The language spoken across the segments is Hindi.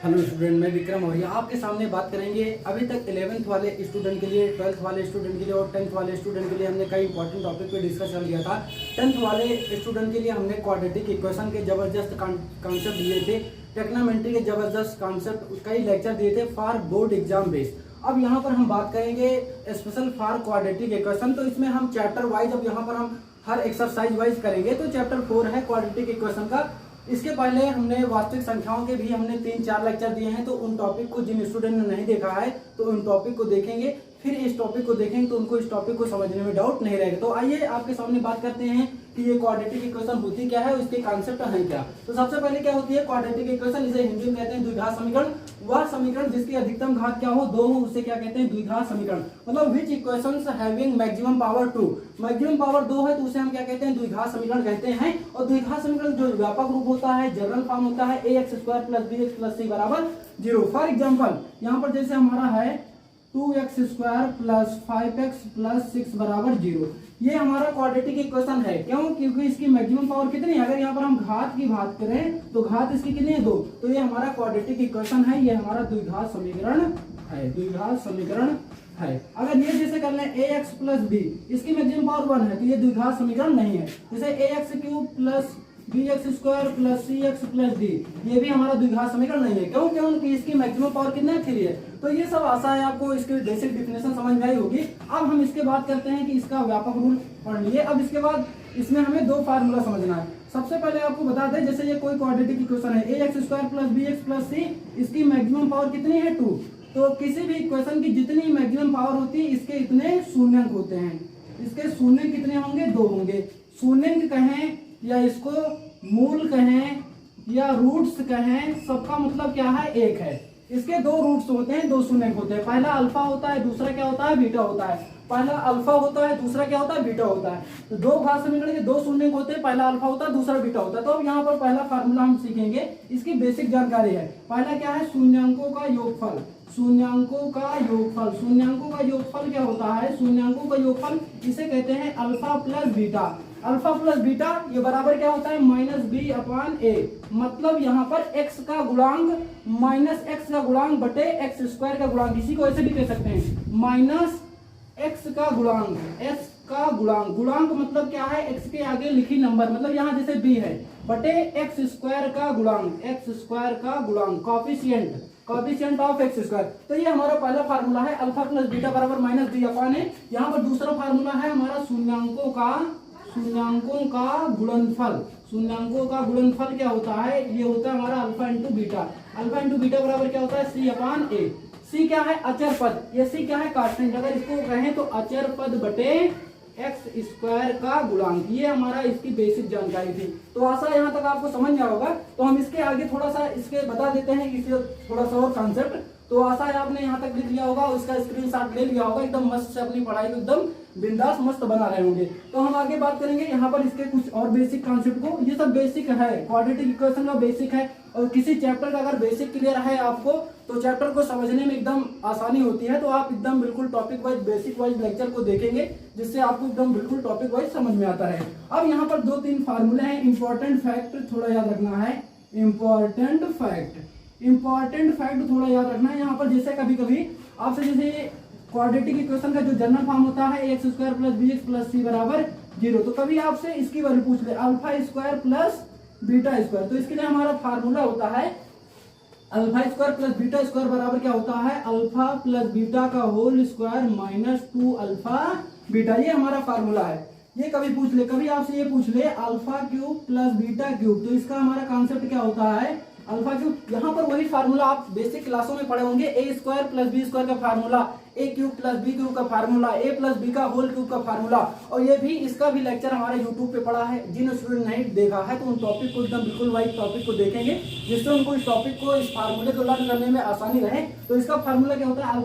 हेलो स्टूडेंट, मैं विक्रम और ये आपके सामने बात करेंगे। अभी तक 11th वाले स्टूडेंट के लिए, 12th वाले स्टूडेंट के लिए और 10th वाले स्टूडेंट के लिए हमने कई इंपॉर्टेंट टॉपिक पे डिस्कस कर लिया था। 10th वाले स्टूडेंट के लिए हमने क्वाड्रेटिक इक्वेशन के जबरदस्त कॉन्सेप्ट दिए थे, ट्रिग्नोमेट्री के जबरदस्त कॉन्सेप्ट, कई लेक्चर दिए थे फॉर बोर्ड एग्जाम बेस। अब यहाँ पर हम बात करेंगे स्पेशल फॉर क्वाड्रेटिक इक्वेशन। तो इसमें हम चैप्टर वाइज, अब यहाँ पर हम हर एक्सरसाइज वाइज करेंगे। तो चैप्टर 4 है क्वाड्रेटिक इक्वेशन का। इसके पहले हमने वास्तविक संख्याओं के भी हमने 3-4 लेक्चर दिए हैं। तो उन टॉपिक को जिन स्टूडेंट ने नहीं देखा है तो उन टॉपिक को देखेंगे, फिर इस टॉपिक को देखेंगे तो उनको इस टॉपिक को समझने में डाउट नहीं रहेगा। तो आइए आपके सामने बात करते हैं कि ये क्वाड्रेटिक इक्वेशन होती क्या है, उसके कॉन्सेप्ट है क्या। तो सबसे पहले क्या होती है क्वाड्रेटिक इक्वेशन, इसे हिंदी में कहते हैं द्विघात समीकरण। वह समीकरण जिसकी अधिकतम घात क्या हो, 2 हो, उसे क्या कहते हैं द्विघात समीकरण। मतलब which equations having maximum power 2, maximum power 2 है तो उसे हम क्या कहते हैं द्विघात समीकरण कहते हैं। और द्विघात समीकरण जो व्यापक रूप होता है, जनरल फॉर्म होता है ax² + bx + c = 0। For example यहाँ पर जैसे हमारा है 2x² + 5x + 6 = 0। ये हमारा क्वाड्रेटिक इक्वेशन है। क्यों? क्योंकि इसकी मैक्सिमम पावर कितनी है। अगर यहाँ पर हम घात की बात करें तो घात इसकी कितनी है, 2। तो ये हमारा क्वाड्रेटिक इक्वेशन है, ये हमारा द्विघात समीकरण है, द्विघात समीकरण है। अगर ये जैसे कर लें ax + b, इसकी मैक्सिमम पावर 1 है तो ये द्विघात समीकरण नहीं है। जैसे ax³ + bx² + cx + d, ये भी हमारा द्विघात समीकरण नहीं है। क्यों? क्योंकि इसकी मैक्सिमम पावर कितनी है, 3 है। तो ये सब आशा है आपको इसकी बेसिक डिफिनेशन समझ में आई होगी। अब हम इसके बाद करते हैं कि इसका व्यापक रूल पढ़ लिए। अब इसके बाद इसमें हमें 2 फार्मूला समझना है। सबसे पहले आपको बता दें, जैसे ये कोई क्वाड्रेटिक इक्वेशन है ax² + bx + c, इसकी मैक्सिमम पावर कितनी है, 2। तो किसी भी इक्वेशन की जितनी मैक्सिमम पावर होती है इसके इतने शून्यंक होते हैं। इसके शून्यंक कितने होंगे, 2 होंगे। शून्यंक कहें या इसको मूल कहें या रूट्स कहें, सबका मतलब क्या है, 1 है। इसके 2 रूट्स होते हैं, 2 शून्यंक होते हैं। पहला अल्फा होता है, दूसरा क्या होता है, बीटा होता है। पहला अल्फा होता है, दूसरा क्या होता है, बीटा होता है। तो 2 घात समीकरण के 2 शून्यंक होते हैं, पहला अल्फा होता है, दूसरा बीटा होता है। तो अब यहाँ पर पहला फार्मूला हम सीखेंगे, इसकी बेसिक जानकारी है। पहला क्या है, शून्यंकों का योगफल। शून्यंकों का योगफल, शून्यंकों का योगफल क्या होता है, शून्यंकों का योगफल इसे कहते हैं अल्फा + बीटा। अल्फा + बीटा ये बराबर क्या होता है, -b/a। मतलब यहाँ पर x का गुणांक -x का गुणांक बटे x² का गुणांक, इसी को ऐसे भी कह सकते हैं -x का गुणांक, x का गुणांक। गुणांक मतलब क्या है, x के आगे लिखी नंबर, मतलब यहाँ जैसे b है, बटे x² का गुणांक, x² का गुणांक, कोएफिशिएंट ऑफ x²। तो ये हमारा पहला फार्मूला है, अल्फा + बीटा बराबर -b/a। यहाँ पर दूसरा फार्मूला है हमारा शून्यंकों का गुणनफल। शून्यंकों का गुणनफल क्या होता है, ये होता है हमारा अल्फा × बीटा। अल्फा × बीटा बराबर क्या होता है, c/a। c क्या है, अचर पद। ये c क्या है, कांस्टेंट। अगर इसको कहें तो अचर पद बटे x² का गुणांक। ये हमारा इसकी बेसिक जानकारी थी। तो आशा यहाँ तक आपको समझ में होगा। तो हम इसके आगे थोड़ा सा इसके बता देते हैं, इसके थोड़ा सा और कॉन्सेप्ट। तो आशा है आपने यहाँ तक लिख लिया होगा, उसका स्क्रीनशॉट ले लिया होगा, एकदम मस्त से अपनी पढ़ाई को एकदम बिंदास मस्त बना रहे होंगे। तो हम आगे बात करेंगे यहाँ पर इसके कुछ और बेसिक कॉन्सेप्ट को। ये सब बेसिक है, क्वाड्रेटिक इक्वेशन का बेसिक है। और किसी चैप्टर का अगर बेसिक क्लियर है आपको तो चैप्टर को समझने में एकदम आसानी होती है। तो आप एकदम बिल्कुल topic wise, basic wise lecture को देखेंगे, जिससे आपको एकदम बिल्कुल टॉपिक वाइज समझ में आता है। अब यहाँ पर 2-3 फार्मूले हैं। इंपॉर्टेंट फैक्ट थोड़ा याद रखना है, इंपॉर्टेंट फैक्ट थोड़ा याद रखना है। यहाँ पर जैसे कभी कभी आपसे जैसे क्वाड्रेटिक इक्वेशन का जो जनरल फॉर्म होता है ax² + bx + c = 0, तो कभी आपसे इसकी वैल्यू पूछ ले, α² + β²। तो इसके लिए हमारा फार्मूला होता है α² + β² बराबर क्या होता है, अल्फा + बीटा का होल स्क्वायर -2α बीटा। ये हमारा फार्मूला है। ये कभी पूछ ले, कभी आपसे ये पूछ ले α³ + β³, तो इसका हमारा कॉन्सेप्ट क्या होता है, α³। यहाँ पर वही फार्मूला आप बेसिक क्लासों में पढ़े होंगे, a² + b² का फार्मूला, a³ + b³ का फार्मूला, a + b का होल क्यूब का फार्मूला। और ये भी, इसका भी लेक्चर हमारे YouTube पे पड़ा है। जिन स्टूडेंट नहीं देखा है तो उन टॉपिक को एकदम बिल्कुल वाइज टॉपिक को देखेंगे, जिससे उनको इस टॉपिक को, इस फार्मूले को लर्न करने में आसानी रहे। तो इसका फार्मूला क्या होता है, α³ +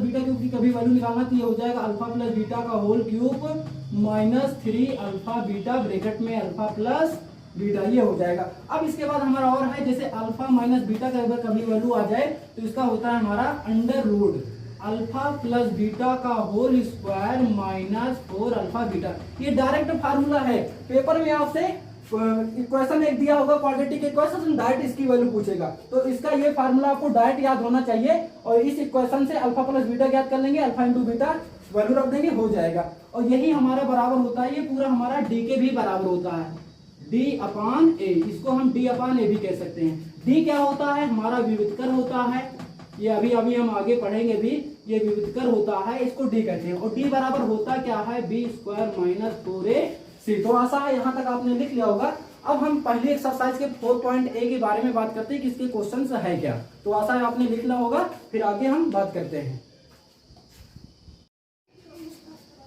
β³ की कभी वैल्यू निकालना तो ये हो जाएगा अल्फा + बीटा का होल क्यूब -3α बीटा ब्रैकेट में अल्फा + बीटा, ये हो जाएगा। अब इसके बाद हमारा और है, जैसे अल्फा - बीटा का अगर कभी वैल्यू आ जाए तो इसका होता है हमारा अंडर रूट अल्फा + बीटा का होल स्क्वायर -4α बीटा। ये डायरेक्ट फार्मूला है। पेपर में आपसे इक्वेशन एक दिया होगा क्वाड्रेटिक इक्वेशन, डायरेक्ट इसकी वैल्यू पूछेगा, तो इसका ये फार्मूला आपको डायरेक्ट याद होना चाहिए और इस इक्वेशन से अल्फा प्लस बीटा याद कर लेंगे, अल्फा इंटू बीटा वैल्यू रख देंगे, हो जाएगा। और यही हमारा बराबर होता है, ये पूरा हमारा डी के भी बराबर होता है, डी अपान ए, इसको हम डी अपान ए भी कह सकते हैं। डी क्या होता है, हमारा विविधकर होता है, ये अभी अभी हम आगे पढ़ेंगे भी, ये विविधकर होता है, इसको डी कहते हैं। और डी बराबर होता क्या है, बी स्क्वायर माइनस 4ac। तो आशा है यहाँ तक आपने लिख लिया होगा। अब हम पहले एक्सरसाइज के 4.a के बारे में बात करते हैं कि इसके क्वेश्चंस है क्या। तो आशा है आपने लिखना होगा, फिर आगे हम बात करते हैं।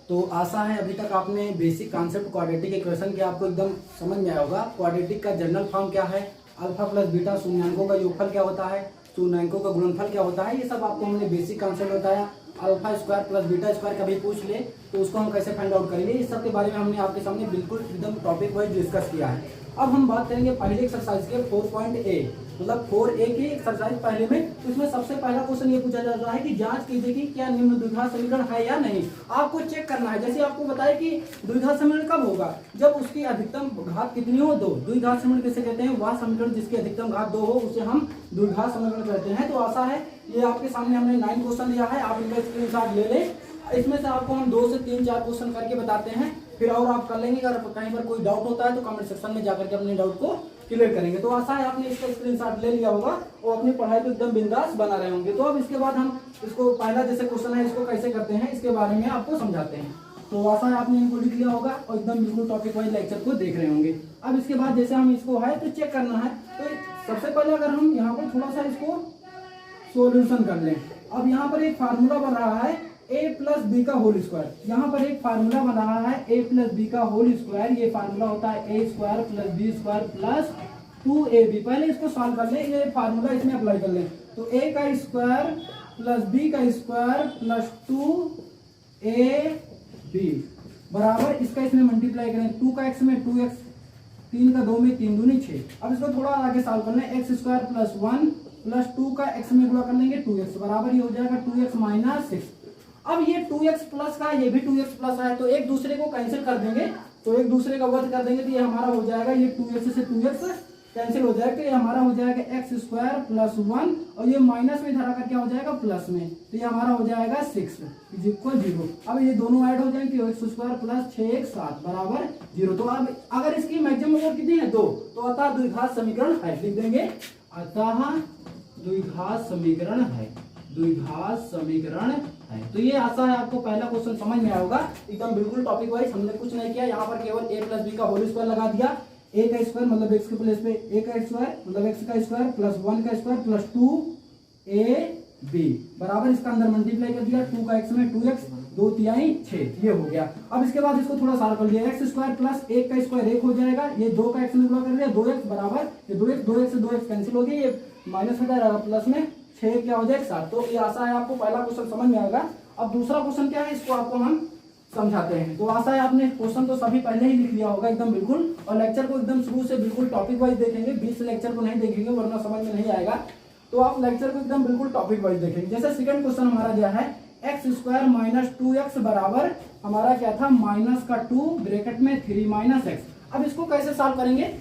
तो आशा है अभी तक आपने बेसिक कॉन्सेप्ट क्वाड्रेटिक इक्वेशन के आपको एकदम समझ में आया होगा। क्वाड्रेटिक का जनरल फॉर्म क्या है, अल्फा प्लस बीटा शून्यांकों का योगफल क्या होता है, शून्यांकों का गुणनफल क्या होता है, ये सब आपको हमने बेसिक कॉन्सेप्ट बताया। Alpha square plus beta square कभी पूछ ले तो उसको हम कैसे फाइंड आउट करेंगे, इस सब के बारे में हमने आपके सामने बिल्कुल एकदम टॉपिक वाइज डिस्कस किया है। अब हम बात करेंगे पहले एक्सरसाइज के 4.a, मतलब 4a की एक्सरसाइज पहले में। तो इसमें सबसे पहला क्वेश्चन ये पूछा जाता है कि जांच कीजिए कि क्या निम्न द्विघात समीकरण है या नहीं। आपको चेक करना है, जैसे आपको बताया कि द्विघात समीकरण कब होगा, जब उसकी अधिकतम घात कितनी हो, 2। द्विघात समीकरण किसे कहते हैं, वह समीकरण जिसकी अधिकतम घात 2 हो उसे हम द्विघात समीकरण कहते हैं। तो आशा है ये आपके सामने हमने 9 क्वेश्चन लिया है, आप इनका स्क्रीनशॉट ले लें। इसमें से आपको हम 2 से 3-4 क्वेश्चन करके बताते हैं, फिर और आप कर लेंगे। अगर कहीं पर कोई डाउट होता है तो कमेंट सेक्शन में जाकर के अपने डाउट को क्लियर करेंगे। तो आशा है आपने इसका स्क्रीनशॉट ले लिया होगा और अपनी पढ़ाई को एकदम बिंदास बना रहे होंगे। तो अब इसके बाद हम इसको पहला जैसे क्वेश्चन है इसको कैसे करते हैं इसके बारे में आपको समझाते हैं। तो आशा है आपने इनको लिख लिया होगा और एकदम बिल्कुल टॉपिक वाइज लेक्चर को देख रहे होंगे। अब इसके बाद जैसे हम इसको है तो चेक करना है, तो सबसे पहले अगर हम यहाँ पर थोड़ा सा इसको सोल्यूशन कर लें। अब यहाँ पर एक फार्मूला बन रहा है a प्लस बी का होल स्क्वायर, यहाँ पर एक फार्मूला बन रहा है a प्लस बी का होल स्क्वायर। ये फार्मूला होता है a square plus B square plus 2ab। पहले इसको सॉल्व कर लें, ये फार्मूला इसमें अप्लाई कर लें। तो a का स्क्वायर प्लस b का स्क्वायर प्लस 2ab बराबर इसका इसमें मल्टीप्लाई करें, 2 का x में 2x, 3 का 2 में 3 दूनी 6। अब इसको थोड़ा आगे सॉल्व कर लें, एक्स स्क्वायर प्लस 1 प्लस 2 का x में गुणा कर लेंगे 2x बराबर ये हो जाएगा 2x माइनस 6। अब ये 2x प्लस का ये भी 2x प्लस है, तो एक दूसरे को कैंसिल कर देंगे, तो एक दूसरे का वर्ग कर देंगे, तो ये हमारा हो जाएगा, ये 2x से 2x कैंसिल हो जाएगा, तो ये हमारा हो जाएगा एक्स स्क्वायर प्लस 1 और ये माइनस में धरा कर क्या हो जाएगा प्लस में, तो ये हमारा हो जाएगा 6 इज इक्वल 0। अब ये दोनों ऐड हो जाएंगे, तो एक्स स्क्वायर प्लस 6 7 बराबर 0। तो अब अगर इसकी मैक्सिमम पावर कितनी है 2, तो अतः द्विघात समीकरण है, लिख देंगे अतः द्विघात समीकरण है, द्विघात समीकरण है। तो ये आशा है आपको पहला क्वेश्चन समझ में आया होगा, एकदम बिल्कुल टॉपिक वाइज हमने कुछ नहीं किया, यहाँ पर केवल a प्लस बी का होल स्क्वायर लगा दिया, a का स्क्वायर मतलब x के प्लेस पे a का स्क्वायर मतलब x का स्क्वायर प्लस 1 का स्क्वायर प्लस 2ab बराबर इसका अंदर मल्टीप्लाई कर दिया, 2 का x में 2x 2 तिहाई 6 ये हो गया। अब इसके बाद इसको थोड़ा सारा कर लिया, एक्स स्क्वायर प्लस 1 का स्क्वायर 1 हो जाएगा, ये 2 का x में गुणा कर दिया 2x बराबर ये 2x से 2x कैंसिल हो गया, ये माइनस में जाएगा प्लस में 6 क्या हो जाएगा 7। तो ये आशा है आपको पहला क्वेश्चन समझ में आएगा। अब दूसरा क्वेश्चन क्या है इसको आपको हम समझाते हैं। तो आशा है आपने क्वेश्चन तो सभी पहले ही लिख लिया होगा एकदम बिल्कुल, और लेक्चर को एकदम शुरू से बिल्कुल टॉपिक वाइज देखेंगे, 20 लेक्चर को नहीं देखेंगे वरना समझ में नहीं आएगा। तो आप लेक्चर को एकदम बिल्कुल टॉपिक वाइज देखेंगे। जैसे सेकंड क्वेश्चन हमारा दिया है एक्स स्क्वायर माइनस 2x बराबर हमारा क्या था माइनस का 2 ब्रैकेट में 3 माइनस एक्स। अब इसको कैसे सॉल्व करेंगे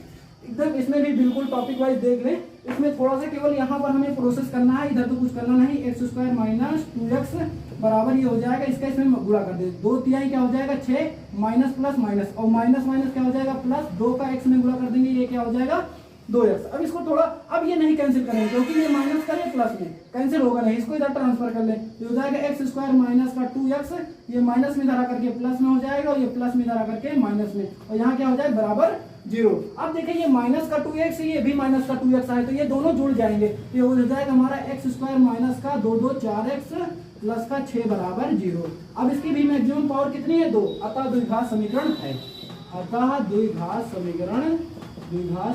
एकदम इसमें भी बिल्कुल टॉपिक वाइज देख लें। इसमें थोड़ा सा केवल यहाँ पर हमें प्रोसेस करना है, इधर तो कुछ करना नहीं। एक्स स्क्वायर माइनस 2x बराबर ये हो जाएगा, इसका इसमें गुणा कर दे, 2 तिहाई क्या हो जाएगा 6 माइनस प्लस माइनस और माइनस माइनस क्या हो जाएगा प्लस, 2 का x में गुणा कर देंगे, ये क्या हो जाएगा 2x। अब इसको थोड़ा अब ये नहीं कैंसिल करेंगे क्योंकि ये माइनस करें प्लस में कैंसिल होगा नहीं, इसको इधर ट्रांसफर कर ले, तो हो जाएगा एक्स स्क्वायर माइनस का 2x, ये माइनस में धरा करके प्लस में हो जाएगा और ये प्लस में धरा करके माइनस में, और यहाँ क्या हो जाएगा बराबर 0। अब देखिए ये माइनस का 2x ये भी माइनस का 2x है, तो ये दोनों जुड़ जाएंगे, ये हो जाएगा हमारा एक्स स्क्वायर माइनस का 2 2 4x प्लस का 6 बराबर 0। अब इसकी भी मैक्सिमम पावर कितनी है 2, अतः द्विघात समीकरण है, अतः द्विघात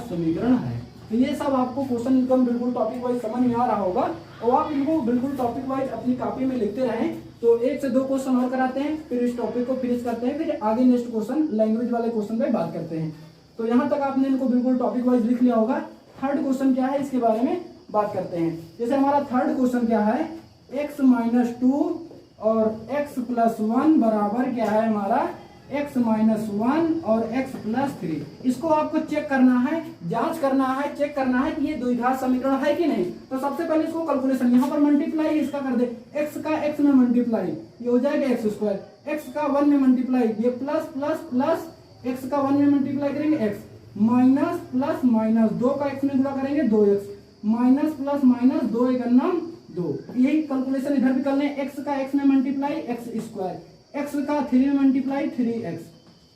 समीकरण है। तो ये सब आपको क्वेश्चन एकदम बिल्कुल टॉपिक वाइज समझ में आ रहा होगा और आप इनको बिल्कुल टॉपिक वाइज अपनी कॉपी में लिखते रहें। तो 1 से 2 क्वेश्चन और कराते हैं, फिर इस टॉपिक को फिनिश करते हैं, फिर आगे नेक्स्ट क्वेश्चन लैंग्वेज वाले क्वेश्चन पे बात करते हैं। तो यहाँ तक आपने इनको बिल्कुल टॉपिक वाइज लिख लिया होगा। थर्ड क्वेश्चन क्या है इसके बारे में बात करते हैं। जैसे हमारा थर्ड क्वेश्चन क्या है, x माइनस 2 और x प्लस 1 बराबर क्या है हमारा x माइनस 1 और x प्लस 3। इसको आपको चेक करना है, जांच करना है, चेक करना है कि ये द्विघात समीकरण है कि नहीं। तो सबसे पहले इसको कैलकुलेशन, यहाँ पर मल्टीप्लाई इसका कर दे, x का x में मल्टीप्लाई, ये हो जाएगा x स्क्वायर, x का 1 में मल्टीप्लाई, ये प्लस प्लस प्लस x का 1 में मल्टीप्लाई करेंगे x, माइनस प्लस माइनस 2 का x में गुणा करेंगे 2x, माइनस प्लस माइनस 2 एक अन्नम 2। यही कैलकुलेशन इधर भी कर लें, x का x में मल्टीप्लाई x स्क्वायर, x का 3 में मल्टीप्लाई 3x,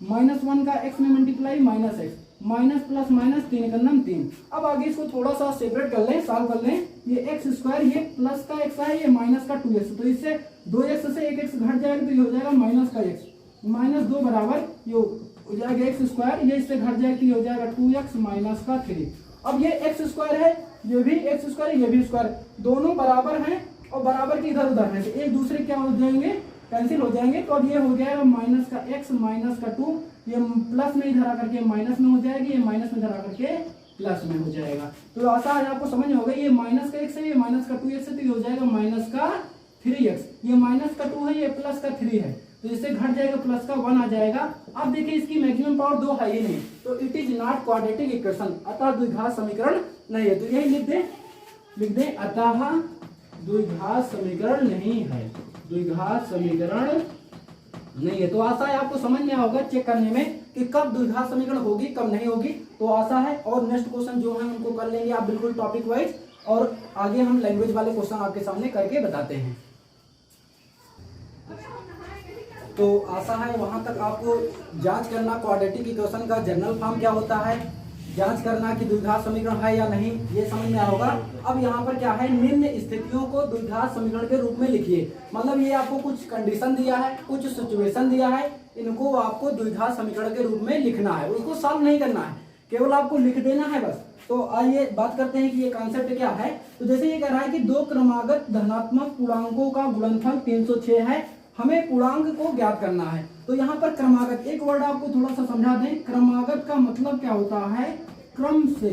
माइनस 1 का x में multiply minus x, minus plus minus 3 का नाम 3। अब आगे इसको थोड़ा सा सेपरेट कर लें, सॉल्व कर लें। ये x स्क्वायर, ये प्लस का x है, ये माइनस का 2x, तो इससे 2x से 1x घट जाएगा तो ये हो जाएगा माइनस का x, माइनस 2 बराबर ये हो जाएगा x स्क्वायर, ये इससे घट जाएगा तो ये हो जाएगा 2x माइनस का 3। अब ये x स्क्वायर है, ये भी x स्क्वायर, ये भी स्क्वायर, दोनों बराबर हैं और बराबर के इधर उधर है, एक दूसरे क्या हो जाएंगे, कैंसिल हो जाएंगे। तो अब ये हो जाएगा माइनस का x माइनस का 2, ये प्लस में इधर आकर के माइनस में हो जाएगी, ये माइनस में इधर आकर के प्लस में हो जाएगा। तो ऐसा है, आपको समझ में होगा, ये माइनस का x है, ये माइनस का 2x है, तो ये हो जाएगा माइनस का 3x, ये माइनस का 2 है, ये प्लस का 3 है, तो इससे घट जाएगा, प्लस का 1 आ जाएगा। अब देखिए इसकी मैक्सिमम पावर 2 है ही नहीं, तो it is not quadratic equation, अतः द्विघात समीकरण नहीं है। तो यही लिख दें अतः द्विघात समीकरण नहीं है, द्विघात समीकरण नहीं है। तो आशा है आपको समझ में होगा चेक करने में कि कब द्विघात समीकरण होगी कब नहीं होगी, तो आशा है। और नेक्स्ट क्वेश्चन जो है उनको कर लेंगे आप बिल्कुल टॉपिक वाइज, और आगे हम लैंग्वेज वाले क्वेश्चन आपके सामने करके बताते हैं। तो आशा है वहां तक आपको जांच करना क्वाड्रेटिक इक्वेशन का जनरल फॉर्म क्या होता है, जांच करना कि द्विघात समीकरण है या नहीं, ये समझ में आया होगा। अब यहाँ पर क्या है, निम्न स्थितियों को द्विघात समीकरण के रूप में लिखिए। मतलब ये आपको कुछ कंडीशन दिया है, कुछ सिचुएशन दिया है, इनको आपको द्विघात समीकरण के रूप में लिखना है, उसको सॉल्व नहीं करना है, केवल आपको लिख देना है बस। तो आइए बात करते हैं कि ये कॉन्सेप्ट क्या है। तो जैसे ये कह रहा है कि दो क्रमागत धनात्मक पूर्णांकों का गुणनफल 306 है, हमें पूर्णांक को ज्ञात करना है। तो यहाँ पर क्रमागत, एक वर्ड आपको थोड़ा सा समझा दें, क्रमागत का मतलब क्या होता है, क्रम से।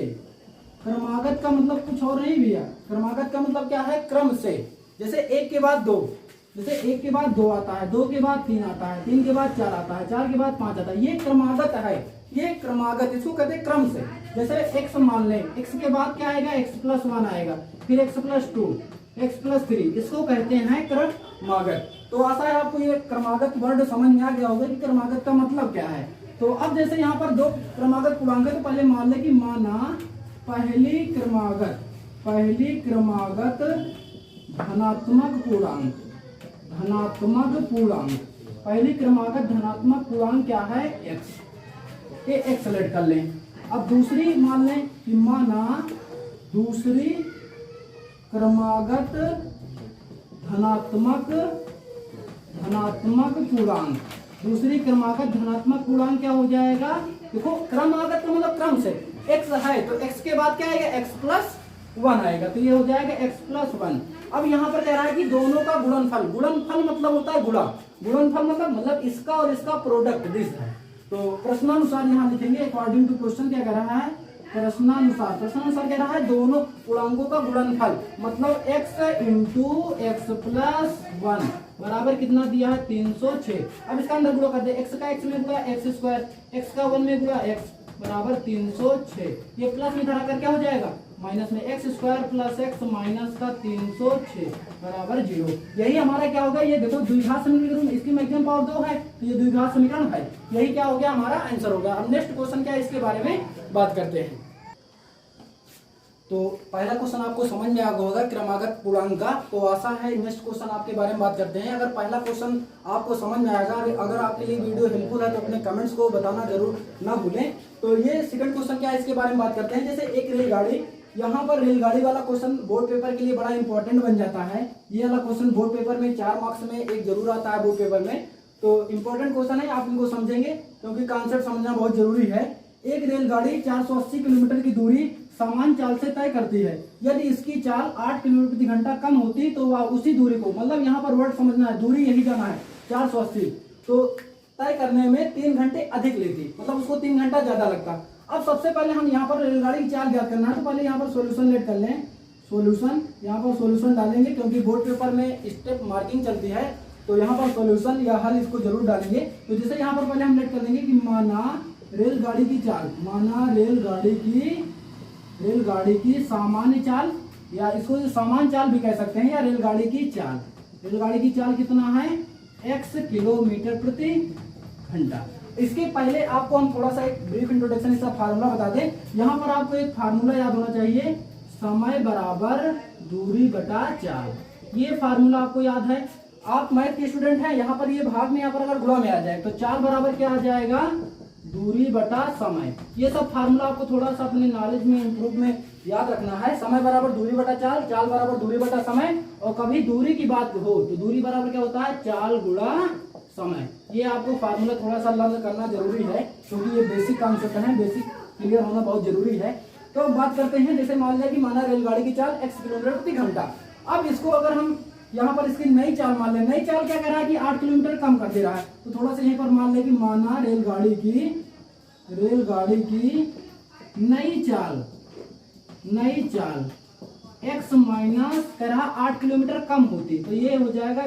क्रमागत का मतलब कुछ और नहीं भैया, क्रमागत का मतलब क्या है, क्रम से। जैसे एक के बाद दो, जैसे एक के बाद 2 आता है, 2 के बाद 3 आता है, 3 के बाद 4 आता है, 4 के बाद 5 आता है, ये क्रमागत है, ये क्रमागत, इसको कहते हैं क्रम से। जैसे x मान लें, x के बाद क्या आएगा, x प्लस 1 आएगा, फिर x प्लस 2, x प्लस 3, इसको कहते हैं क्रमागत। तो आशा है आपको ये क्रमागत वर्ड समझ में आ गया होगा कि क्रमागत का मतलब क्या है। तो अब जैसे यहाँ पर दो क्रमागत पूर्णांक है, तो पहले मान लें कि माना पहली क्रमागत धनात्मक पूर्णांक, पहली क्रमागत धनात्मक पूर्णांक क्या है, x, ये x सेलेक्ट कर लें। अब दूसरी मान लें कि माना दूसरी क्रमागत धनात्मक पूर्णांक, दूसरी क्रमागत धनात्मक पूर्णांक क्या हो जाएगा, देखो क्रमागत का मतलब क्रम से, x है तो x के बाद क्या आएगा, x प्लस 1 आएगा, तो ये हो जाएगा x प्लस 1। अब यहाँ पर कह रहा है कि दोनों का गुणनफल, गुणनफल मतलब होता है गुणा, गुणनफल मतलब इसका और इसका प्रोडक्ट, दिस है। तो प्रश्नानुसार यहाँ लिखेंगे अकॉर्डिंग टू क्वेश्चन, क्या कह रहा है, प्रश्नानुसार कह रहा है दोनों पूर्णांकों का गुणनफल, मतलब x इंटू x प्लस 1 बराबर कितना दिया है, 306। अब इसका अंदर गुणा कर दे, x का x में गुणा x स्क्वायर, x का 1 में गुणा x बराबर 306, ये प्लस में इधर आकर क्या हो जाएगा, माइनस में x square plus x minus का 306 बराबर 0। यही हमारा क्या होगा, ये देखो द्विघात समीकरण, इसकी मैक्सिमम पावर 2 है, तो ये द्विघात समीकरण है, यही क्या हो गया, हमारा आंसर होगा। अब नेक्स्ट क्वेश्चन क्या है, इसके बारे में बात करते हैं। तो पहला क्वेश्चन आपको समझ में आ गया होगा क्रमागत पूर्णांक का, तो आशा है नेक्स्ट क्वेश्चन आपके बारे में बात करते हैं। अगर पहला क्वेश्चन आपको समझ में आएगा, अगर आपके लिए वीडियो हेल्पफुल है तो अपने कमेंट्स को बताना जरूर ना भूलें। तो ये सेकंड क्वेश्चन क्या है, इसके बारे में बात करते हैं। जैसे एक रेलगाड़ी, यहाँ पर रेलगाड़ी वाला क्वेश्चन बोर्ड पेपर के लिए बड़ा इंपॉर्टेंट बन जाता है। ये वाला क्वेश्चन बोर्ड पेपर में 4 मार्क्स में एक जरूर आता है बोर्ड पेपर में, तो इंपॉर्टेंट क्वेश्चन है, आप इनको समझेंगे क्योंकि कॉन्सेप्ट समझना बहुत जरूरी है। एक रेलगाड़ी 480 किलोमीटर की दूरी समान चाल से तय करती है, यदि इसकी चाल 8 किलोमीटर प्रति घंटा कम होती तो वह उसी दूरी को, मतलब यहाँ पर वर्ड समझना है, दूरी यही जाना है 480, तो तय करने में 3 घंटे अधिक लेती, मतलब उसको 3 घंटा ज्यादा लगता। अब सबसे पहले हम यहाँ पर रेलगाड़ी की चाल ज्ञात करना है, तो पहले यहाँ पर सॉल्यूशन लेट कर लें, सॉल्यूशन, यहाँ पर सॉल्यूशन डालेंगे क्योंकि बोर्ड पेपर में स्टेप मार्किंग चलती है, तो यहाँ पर सॉल्यूशन या हल इसको जरूर डालेंगे। तो जैसे यहाँ पर पहले हम लेट कर देंगे कि माना रेलगाड़ी की चाल, माना रेलगाड़ी की सामान्य चाल, या इसको सामान्य चाल भी कह सकते हैं, या रेलगाड़ी की चाल। रेलगाड़ी की चाल कितना है, x किलोमीटर प्रति घंटा। इसके पहले आपको हम थोड़ा सा एक ब्रीफ इंट्रोडक्शन, इसका फार्मूला बता दें। यहाँ पर आपको एक फार्मूला याद होना चाहिए, समय बराबर दूरी बटा चाल। ये फार्मूला आपको याद है। आप मैथ के स्टूडेंट हैं, यहाँ पर ये भाग में यहाँ पर अगर गुणा में आ जाए तो चाल बराबर क्या आ जाएगा, दूरी बटा समय। ये सब फार्मूला आपको थोड़ा सा अपने नॉलेज में इंप्रूव में याद रखना है। समय बराबर दूरी बटा चाल, चाल बराबर दूरी बटा समय, और कभी दूरी की बात हो तो दूरी बराबर क्या होता है, चाल गुणा समय। ये आपको फार्मूला थोड़ा सा लर्न करना जरूरी है, क्योंकि ये बेसिक कॉन्सेप्ट है, बेसिक क्लियर होना बहुत जरूरी है। तो अब बात करते हैं, जैसे मान लिया कि माना रेलगाड़ी की चाल x किलोमीटर प्रति घंटा। अब इसको अगर हम यहाँ पर इसकी नई चाल मान लें, नई चाल क्या कर रहा है कि 8 किलोमीटर कम कर दे रहा है। तो थोड़ा सा यहीं पर मान लें कि माना रेलगाड़ी की नई चाल x माइनस कह रहा 8 किलोमीटर कम होती, तो ये हो जाएगा,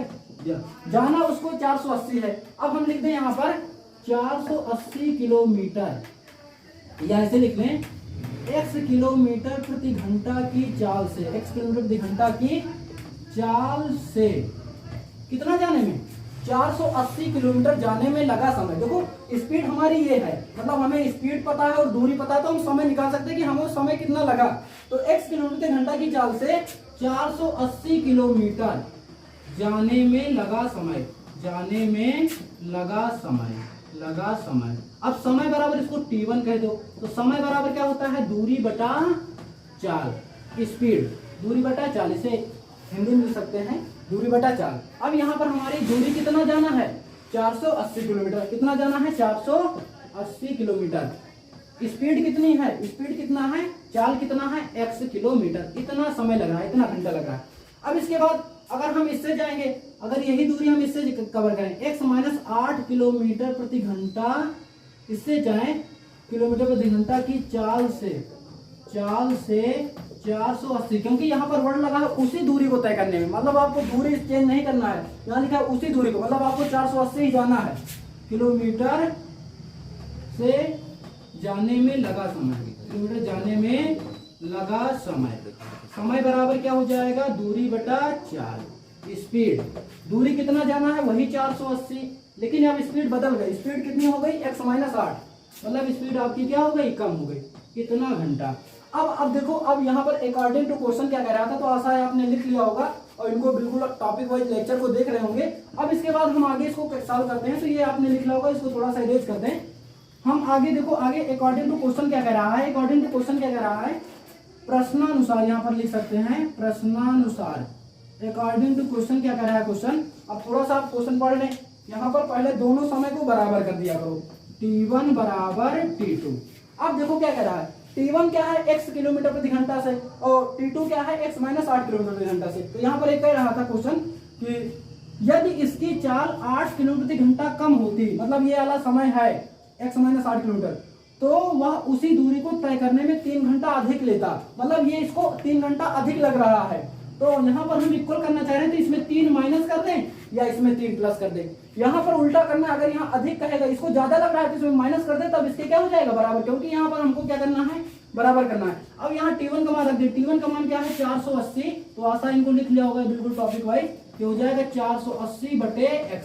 जाना उसको 480 है। अब हम लिख दें यहाँ पर 480 किलोमीटर, या ऐसे लिख लें x किलोमीटर प्रति घंटा की चाल से, x किलोमीटर प्रति घंटा की चाल से कितना जाने में, 480 किलोमीटर जाने में लगा समय। देखो स्पीड हमारी ये है, मतलब हमें स्पीड पता है और दूरी पता है, तो हम समय निकाल सकते हैं कि हमें समय कितना लगा। तो x किलोमीटर प्रति घंटा की चाल से 480 किलोमीटर जाने में लगा समय, जाने में लगा समय। अब समय बराबर इसको t1 कह दो, तो समय बराबर क्या होता है, दूरी बटा चाल, स्पीड दूरी बटा चाल, इसे हिंदी में लिख सकते हैं दूरी बटा चाल। अब यहाँ पर हमारी दूरी कितना जाना है, 480 किलोमीटर। कितना जाना है, 480 किलोमीटर। स्पीड कितनी है, स्पीड कितना है, चाल कितना है, x किलोमीटर। इतना समय लग रहा है, इतना घंटा लग रहा है। अब इसके बाद अगर हम इससे जाएंगे, अगर यही दूरी हम इससे कवर करें, x माइनस 8 किलोमीटर प्रति घंटा, इससे जाएं किलोमीटर प्रति घंटा की चाल से 480, क्योंकि यहाँ पर वर्ड लगा है उसी दूरी को तय करने में, मतलब आपको दूरी चेंज नहीं करना है, यहाँ लिखा है उसी दूरी को, मतलब आपको 480 ही जाना है। किलोमीटर से जाने में लगा समय, किलोमीटर जाने में लगा समय। समय बराबर क्या हो जाएगा, दूरी बटा चाल। स्पीड, दूरी कितना जाना है, वही 480, लेकिन अब स्पीड बदल गई। स्पीड कितनी हो गई, x माइनस 8, मतलब स्पीड आपकी क्या हो गई, कम हो गई। कितना घंटा। अब देखो, अब यहाँ पर अकॉर्डिंग टू क्वेश्चन क्या कह रहा था, तो आशा है आपने लिख लिया होगा और इनको बिल्कुल टॉपिक वाइज लेक्चर को देख रहे होंगे। अब इसके बाद हम आगे इसको सॉल्व करते हैं, तो ये आपने लिख लिया होगा, इसको थोड़ा सा इरेज कर दें। हम आगे देखो, आगे अकॉर्डिंग टू क्वेश्चन क्या कह रहा है, अकॉर्डिंग टू क्वेश्चन क्या कह रहा है, प्रश्नानुसार, यहाँ पर लिख सकते हैं प्रश्नानुसार। अकॉर्डिंग टू क्वेश्चन क्या कह रहा है क्वेश्चन। अब थोड़ा सा आप क्वेश्चन पढ़ लें। यहाँ पर पहले दोनों समय को बराबर कर दिया करो, t1 बराबर t2। अब देखो क्या कह रहा है, t1 क्या है, x किलोमीटर प्रति घंटा से, और t2 क्या है, x माइनस 8 किलोमीटर प्रति घंटा से। तो यहाँ पर एक कह रहा था क्वेश्चन कि यदि इसकी चाल 8 किलोमीटर प्रति घंटा कम होती, मतलब ये वाला समय है x माइनस 8 किलोमीटर, तो वह उसी दूरी को तय करने में 3 घंटा अधिक लेता, मतलब ये इसको 3 घंटा अधिक लग रहा है। तो यहाँ पर हम इक्वल करना चाह रहे हैं, तो इसमें 3 माइनस कर दें या इसमें 3 प्लस कर दें। यहाँ पर उल्टा करना है, अगर यहाँ अधिक कहेगा, इसको ज्यादा लग रहा है तो इसमें माइनस कर दे, तब इसके क्या हो जाएगा, बराबर, क्योंकि यहाँ पर हमको क्या करना है, बराबर करना है। अब यहाँ t1 का मान रख दे, t1 का मान क्या है, 480, तो आशा इनको लिख लिया होगा बिल्कुल टॉपिक वाइज, कि हो जाएगा 480 बटे x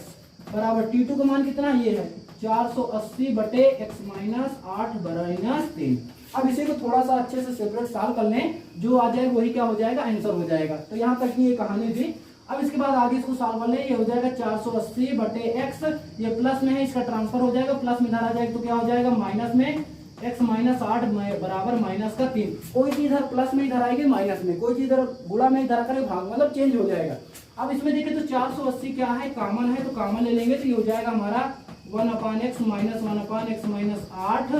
बराबर t2 का मान कितना, ये है 480 बटे x माइनस 8 माइनस 3। अब इसे को थोड़ा सा अच्छे से सेपरेट सॉल्व कर लें, जो आ जाएगा वही क्या हो जाएगा, आंसर हो जाएगा। तो यहाँ तक की ये कहानी थी। अब इसके बाद आगे इसको सॉल्व कर लें, ये हो जाएगा 480 बटे x, ये प्लस में है, इसका ट्रांसफर हो जाएगा, प्लस में इधर आ जाएगा तो क्या हो जाएगा, माइनस में x माइनस 8 बराबर माइनस का 3। कोई चीज इधर प्लस में इधर आएगी माइनस में, कोई चीज इधर गुणा में इधर आकर भाग, मतलब चेंज हो जाएगा। अब इसमें देखिए तो 480 क्या है, कॉमन है, तो कॉमन ले लेंगे, तो ये हो जाएगा हमारा 1/x माइनस 1/x माइनस 8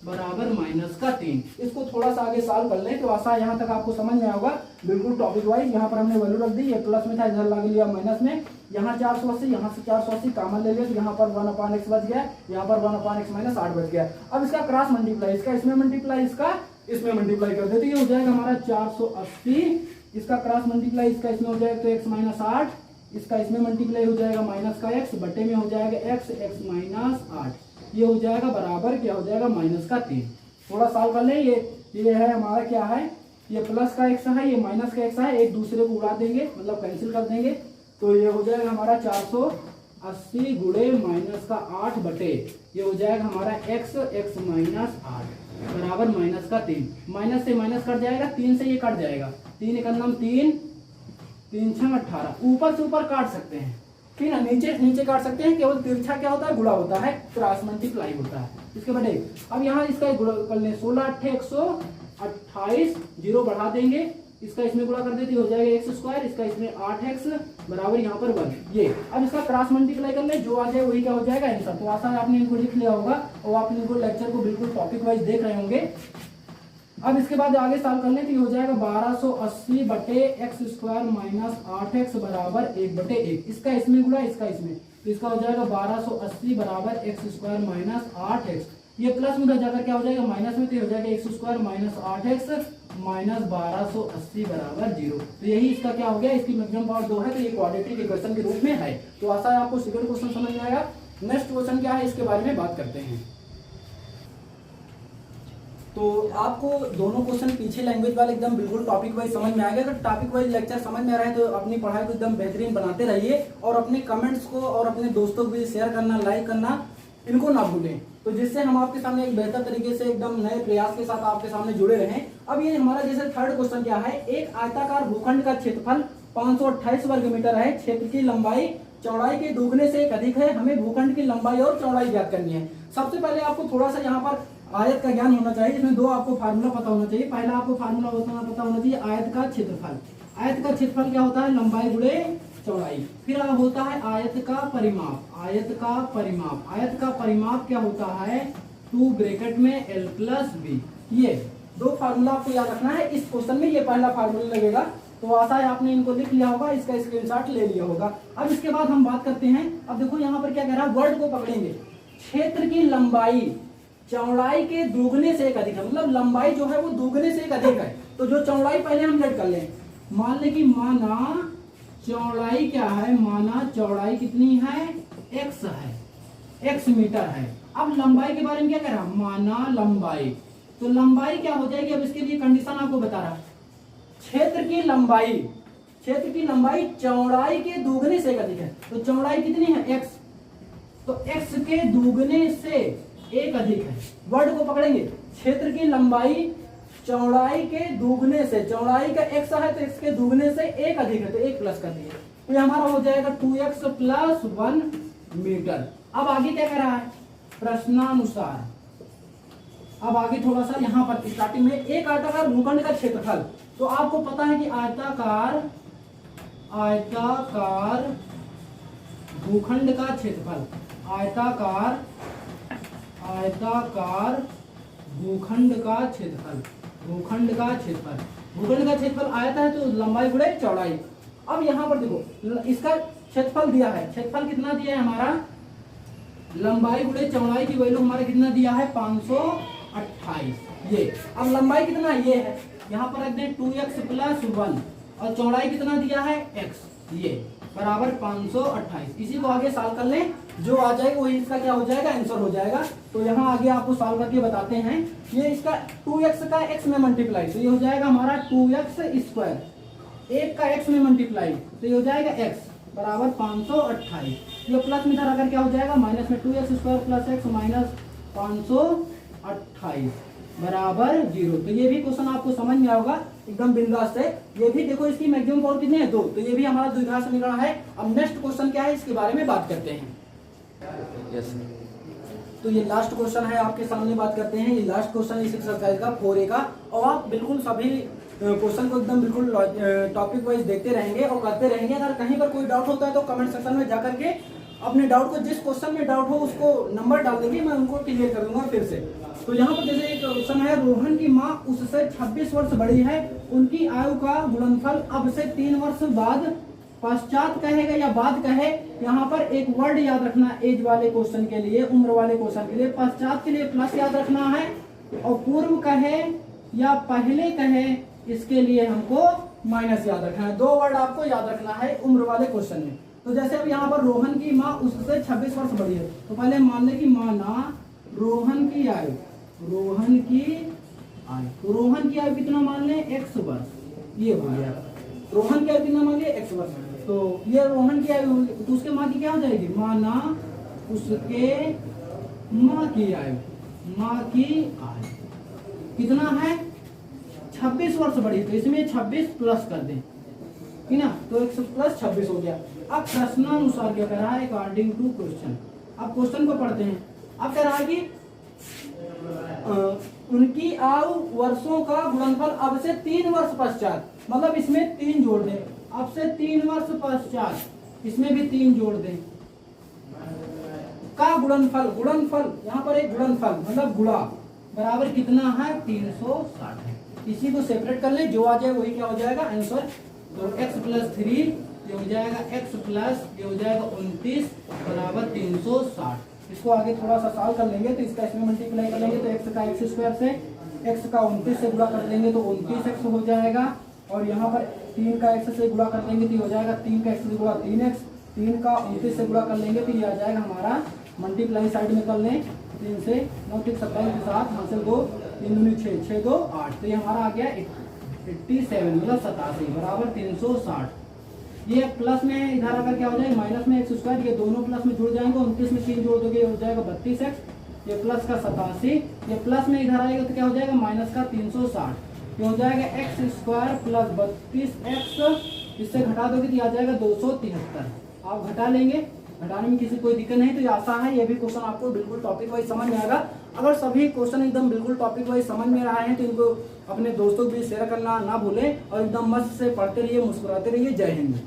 बराबर माइनस का 3। इसको थोड़ा सा आगे सॉल्व कर लें, तो आशा यहाँ तक आपको समझ में आएगा बिल्कुल टॉपिक वाइज। यहाँ पर हमने वैल्यू रख दी, ये प्लस में था, इधर लगा लिया माइनस में, यहाँ 480, यहाँ से 480 कॉमन ले लिया, तो यहाँ पर 1/x बच गया, यहाँ पर 1/x माइनस 8 बच गया। अब इसका क्रॉस मल्टीप्लाई, इसका इसमें मल्टीप्लाई, इसका इसमें मल्टीप्लाई कर दे, तो ये हो जाएगा हमारा 480, इसका क्रॉस मल्टीप्लाई इसका इसमें हो जाएगा, तो x माइनस 8 इसका इसमें मल्टीप्लाई हो जाएगा माइनस का x बटे में हो जाएगा x माइनस 8, ये हो जाएगा बराबर क्या हो जाएगा माइनस का 3। थोड़ा सॉल्व कर ले। ये है हमारा क्या है, ये प्लस का x है, ये माइनस का x है, एक दूसरे को उड़ा देंगे मतलब कैंसिल कर देंगे, तो ये हो जाएगा हमारा 480 गुणे माइनस का 8 बटे ये हो जाएगा हमारा x माइनस 8 बराबर माइनस का 3। माइनस से माइनस कट जाएगा, 3 से ये कट जाएगा, 3 एकम 3, 3 6 18, ऊपर से ऊपर काट सकते हैं, ठीक है, नीचे काट सकते हैं, केवल तिरछा क्या होता है गुणा होता है, क्रॉस मल्टीप्लाई होता है। इसके बाद अब यहाँ इसका गुणा कर लें, 16 8 128, जीरो बढ़ा देंगे, इसका इसमें गुणा कर देते हो जाएगा x स्क्वायर, इसका इसमें 8x बराबर यहाँ पर 1। ये अब इसका क्रॉस मल्टीप्लाई कर ले, जो आ जाए वही क्या हो जाएगा आंसर। तो आसान आपने इनको लिख लिया होगा और आप इनको लेक्चर को बिल्कुल टॉपिक वाइज देख रहे होंगे। अब इसके बाद आगे सॉल्व कर ले तो ये हो जाएगा 1280 बटे एक्स स्क्वायर माइनस 8x बराबर 1/1। इसका इसमें गुणा, इसका इसमें, तो इसका हो जाएगा 1280 बराबर एक्स स्क्वायर माइनस 8x, ये प्लस में जाकर क्या हो जाएगा माइनस में, तो हो जाएगा x square minus 8x minus 1280 बराबर 0। तो यही इसका क्या हो गया, इसकी मैक्सिमम पावर 2 है, तो ये क्वाड्रेटिक इक्वेशन के रूप में है। तो आशा है आपको सेकंड क्वेश्चन समझ में आएगा। नेक्स्ट क्वेश्चन क्या है इसके बारे में बात करते हैं। तो आपको दोनों क्वेश्चन पीछे लैंग्वेज वाले एकदम बिल्कुल टॉपिक वाइज समझ में आएगा। अगर टॉपिक वाइज लेक्चर समझ में आ रहा है तो अपनी पढ़ाई को एकदम बेहतरीन बनाते रहिए और अपने कमेंट्स को और अपने दोस्तों को भी शेयर करना, लाइक करना, इनको ना भूलें, तो जिससे हम आपके सामने एक बेहतर तरीके से एकदम नए प्रयास के साथ आपके सामने जुड़े रहें। अब ये हमारा जैसे थर्ड क्वेश्चन क्या है, एक आयताकार भूखंड का क्षेत्रफल 528 वर्ग मीटर है, क्षेत्र की लंबाई चौड़ाई के दोगुने से एक अधिक है, हमें भूखंड की लंबाई और चौड़ाई ज्ञात करनी है। सबसे पहले आपको थोड़ा सा यहाँ पर आयत का ज्ञान होना चाहिए, जिसमें दो आपको फार्मूला पता होना चाहिए। पहला आपको फार्मूला पता होना चाहिए आयत का क्षेत्रफल। आयत का क्षेत्रफल क्या होता है, लंबाई गुणे चौड़ाई। फिर होता है आयत का परिमाप। आयत का परिमाप, आयत का परिमाप क्या होता है, 2 ब्रैकेट में l प्लस बी। ये दो फार्मूला आपको याद रखना है। इस क्वेश्चन में ये पहला फार्मूला लगेगा, तो आशा है आपने इनको लिख लिया होगा, इसका स्क्रीनशॉट ले लिया होगा। अब इसके बाद हम बात करते हैं, अब देखो यहाँ पर क्या कह रहा है, वर्ड को पकड़ेंगे। क्षेत्र की लंबाई चौड़ाई के दोगुने से एक अधिक है, मतलब लंबाई जो है वो दोगुने से एक अधिक है। तो जो चौड़ाई पहले हम लेट कर लें, मान लें कि माना चौड़ाई क्या है, माना चौड़ाई कितनी है, x है, x मीटर है। अब लंबाई के बारे में क्या कह रहा, माना लंबाई, तो लंबाई क्या हो जाएगी, अब इसके लिए कंडीशन आपको बता रहा, क्षेत्र की लंबाई चौड़ाई के दोगुने से एक अधिक है। तो चौड़ाई कितनी है, x, तो x के दोगुने से एक अधिक है। वर्ड को पकड़ेंगे, क्षेत्र की लंबाई चौड़ाई के दोगुने से, चौड़ाई का x है तो x के दोगुने से एक अधिक है, तो एक प्लस कर दिए, तो ये हमारा हो जाएगा 2x प्लस 1 मीटर। अब आगे क्या कर रहा है, प्रश्नानुसार। अब आगे थोड़ा सा यहाँ पर स्टार्टिंग में एक आयताकार भूखंड का क्षेत्रफल, तो आपको पता है कि आयताकार भूखंड का क्षेत्रफल, आयताकार भूखंड का क्षेत्रफल, भूखंड का क्षेत्रफल आयत है तो लंबाई गुणे चौड़ाई। अब यहाँ पर देखो इसका क्षेत्रफल दिया है, क्षेत्रफल कितना दिया है हमारा, लंबाई गुणे चौड़ाई की वैल्यू हमारा कितना दिया है 528। ये अब लंबाई कितना ये है, यहाँ पर रख दें 2x प्लस 1 और चौड़ाई कितना दिया है x, ये बराबर 528। इसी को आगे सॉल्व कर लें, जो आ जाएगा वही इसका क्या हो जाएगा, आंसर हो जाएगा। तो यहाँ आगे आपको सॉल्व करके बताते हैं। ये इसका 2x का x में मल्टीप्लाई, तो ये हो जाएगा हमारा 2x स्क्वायर, 1 का x में मल्टीप्लाई, तो ये हो जाएगा x बराबर 528। ये प्लस में धरा कर क्या हो जाएगा, माइनस में 2x square plus x minus 528 बराबर 0। तो ये भी क्वेश्चन आपको समझ में आएगा एकदम बिंदास है। ये भी देखो इसकी मैक्सिमम पावर कितनी है, 2, तो ये भी हमारा द्विघात समीकरण है। अब नेक्स्ट क्वेश्चन क्या है इसके बारे में बात करते हैं। यस तो ये लास्ट क्वेश्चन है आपके सामने, बात करते हैं। ये लास्ट क्वेश्चन इस एक्सरसाइज का 4A का, और आप बिल्कुल सभी क्वेश्चन को एकदम बिल्कुल टॉपिक वाइज देखते रहेंगे और करते रहेंगे। अगर कहीं पर कोई डाउट होता है तो कमेंट सेक्शन में जाकर के अपने डाउट को, जिस क्वेश्चन में डाउट हो उसको नंबर डाल देंगे, मैं उनको क्लियर कर दूंगा फिर से। तो यहाँ पर जैसे एक क्वेश्चन है, रोहन की माँ उससे 26 वर्ष बड़ी है, उनकी आयु का गुणनफल अब से 3 वर्ष बाद पश्चात कहेगा या बाद कहे। यहाँ पर एक वर्ड याद रखना एज वाले क्वेश्चन के लिए, उम्र वाले क्वेश्चन के लिए। पश्चात के लिए प्लस याद रखना है और पूर्व कहे या पहले कहे इसके लिए हमको माइनस याद रखना है। 2 वर्ड आपको याद रखना है उम्र वाले क्वेश्चन में। तो जैसे अब यहाँ पर रोहन की माँ उससे 26 वर्ष बड़ी है, तो पहले मान लें कि माना रोहन की आयु, रोहन की आयु, तो रोहन की आयु कितना मान लें, x वर्ष, ये हो गया। रोहन की आयु कितना मान लिया, x वर्ष। तो ये रोहन की आयु, तो उसके माँ की क्या हो जाएगी, माना उसके माँ की आयु, माँ की आयु कितना है, 26 वर्ष बड़ी, तो इसमें 26 प्लस कर दें, ठीक ना, तो 1 प्लस 26 हो गया। अब प्रश्नानुसार क्या कह रहा है, अकॉर्डिंग टू क्वेश्चन। अब क्वेश्चन को पढ़ते हैं। अब कह रहा है कि उनकी आयु वर्षों का गुणनफल अब से 3 वर्ष पश्चात, मतलब इसमें 3 जोड़ दें, अब से 3 वर्ष पश्चात इसमें भी 3 जोड़ दें, का गुणनफल, गुणनफल यहाँ पर एक गुणनफल मतलब गुणा बराबर कितना है, 360 है। इसी को सेपरेट कर ले, जो आ जाए वही क्या हो जाएगा आंसर। तो x प्लस 3 ये हो जाएगा, x प्लस ये हो जाएगा 29 बराबर 360। इसको आगे थोड़ा सा सॉल्व कर लेंगे, तो इसका इसमें मल्टीप्लाई कर लेंगे, तो x का x स्क्वायर से x का 29 से गुणा कर लेंगे तो 29x हो जाएगा, और यहाँ पर 3 का x से गुणा कर लेंगे तो हो जाएगा 3 का x से गुणा 3x, 3 का 29 से गुणा कर लेंगे तो ये आ जाएगा हमारा, मल्टीप्लाई साइड में कर लें, 3 से 9 3 27 के साथ हासिल 2 3 दूनी 6 6 2 8, तो ये हमारा आ गया 87 मतलब 87 बराबर 360। ये प्लस में इधर आकर क्या हो जाएगा, माइनस में x स्क्वायर, ये दोनों प्लस में जुड़ जाएंगे, 29 में 3 जोड़ दोगे हो जाएगा 32x, ये प्लस का 87, ये प्लस में इधर आएगा तो क्या हो जाएगा माइनस का 360, ये हो जाएगा x स्क्वायर प्लस 32x, इससे घटा दोगे तो ये आ जाएगा 273। आप घटा लेंगे, घटाने में किसी कोई दिक्कत नहीं, तो ये आसान है। ये भी क्वेश्चन आपको बिल्कुल टॉपिक वाइज समझ में आएगा। अगर सभी क्वेश्चन एकदम बिल्कुल टॉपिक वाइज समझ में आए हैं तो इनको अपने दोस्तों के बीच शेयर करना ना भूलें, और एकदम मस्त से पढ़ते रहिए, मुस्कुराते रहिए। जय हिंद।